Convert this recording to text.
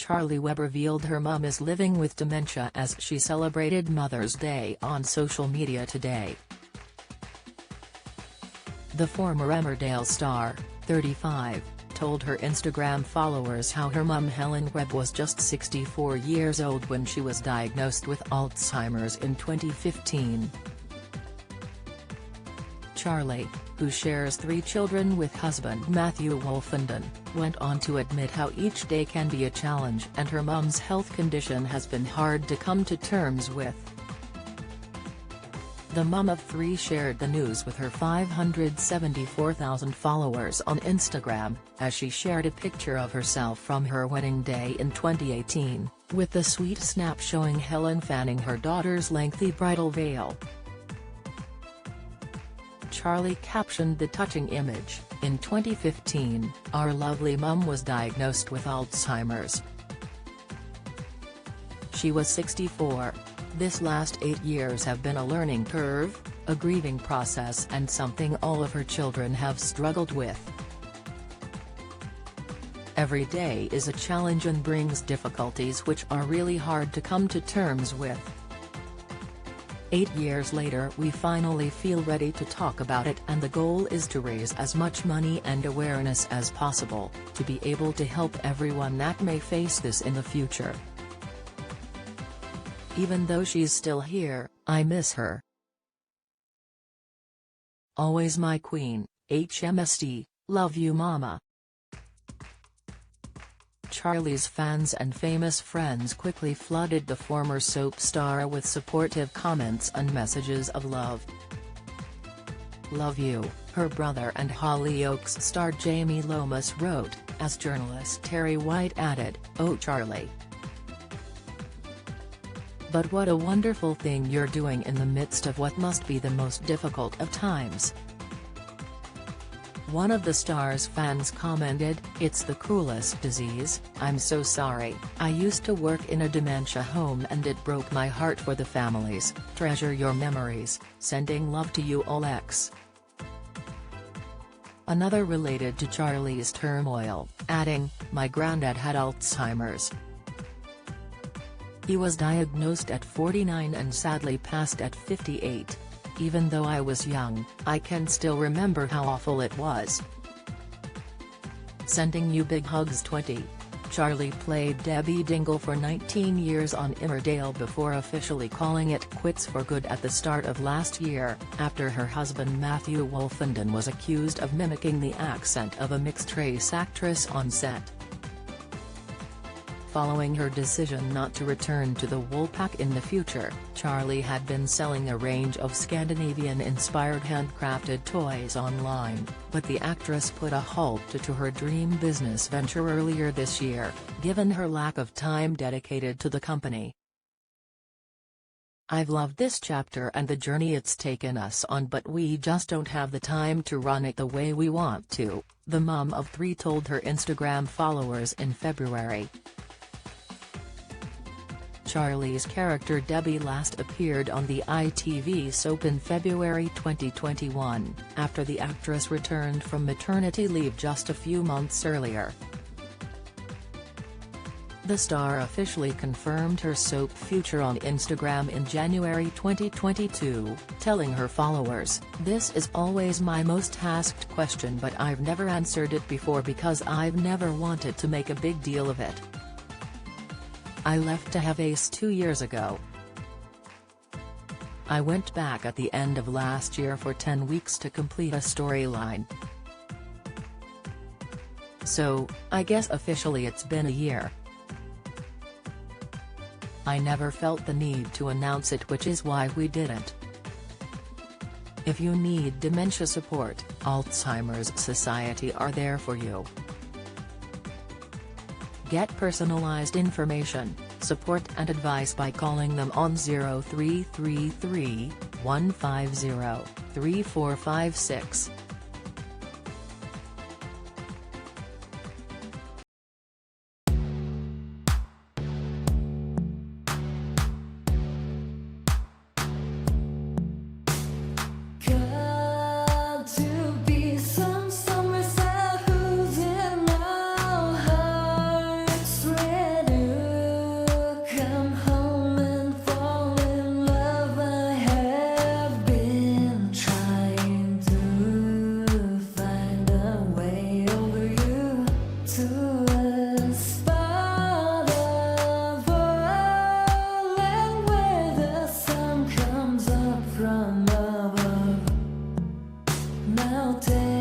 Charley Webb revealed her mum is living with dementia as she celebrated Mother's Day on social media today. The former Emmerdale star, 35, told her Instagram followers how her mum Helen Webb was just 64 years old when she was diagnosed with Alzheimer's in 2015. Charley, who shares 3 children with husband Matthew Wolfenden, went on to admit how each day can be a challenge and her mum's health condition has been hard to come to terms with. The mum of 3 shared the news with her 574,000 followers on Instagram, as she shared a picture of herself from her wedding day in 2018, with the sweet snap showing Helen fanning her daughter's lengthy bridal veil. Charley captioned the touching image, "In 2015, our lovely mum was diagnosed with Alzheimer's. She was 64. This last 8 years have been a learning curve, a grieving process and something all of her children have struggled with. Every day is a challenge and brings difficulties which are really hard to come to terms with. 8 years later we finally feel ready to talk about it and the goal is to raise as much money and awareness as possible, to be able to help everyone that may face this in the future. Even though she's still here, I miss her. Always my queen, HMSD, love you mama." Charley's fans and famous friends quickly flooded the former soap star with supportive comments and messages of love. "Love you," her brother and Hollyoaks star Jamie Lomas wrote, as journalist Terry White added, "Oh Charley. But what a wonderful thing you're doing in the midst of what must be the most difficult of times." One of the star's fans commented, "It's the cruelest disease, I'm so sorry. I used to work in a dementia home and it broke my heart for the families. Treasure your memories, sending love to you all X." Another related to Charley's turmoil, adding, "My granddad had Alzheimer's. He was diagnosed at 49 and sadly passed at 58. Even though I was young, I can still remember how awful it was. Sending you big hugs 20. Charley played Debbie Dingle for 19 years on Emmerdale before officially calling it quits for good at the start of last year, after her husband Matthew Wolfenden was accused of mimicking the accent of a mixed-race actress on set. Following her decision not to return to the Woolpack in the future, Charley had been selling a range of Scandinavian-inspired handcrafted toys online, but the actress put a halt to her dream business venture earlier this year, given her lack of time dedicated to the company. "I've loved this chapter and the journey it's taken us on, but we just don't have the time to run it the way we want to," the mum of 3 told her Instagram followers in February. Charley's character Debbie last appeared on the ITV soap in February 2021, after the actress returned from maternity leave just a few months earlier. The star officially confirmed her soap future on Instagram in January 2022, telling her followers, "This is always my most asked question, but I've never answered it before because I've never wanted to make a big deal of it. I left to have Ace 2 years ago. I went back at the end of last year for 10 weeks to complete a storyline. So, I guess officially it's been a year. I never felt the need to announce it, which is why we didn't. If you need dementia support, Alzheimer's Society are there for you. Get personalized information, support and advice by calling them on 0333 150 3456. Summer who's in our hearts ready. to a spot of oil, and where the sun comes up from above, melted.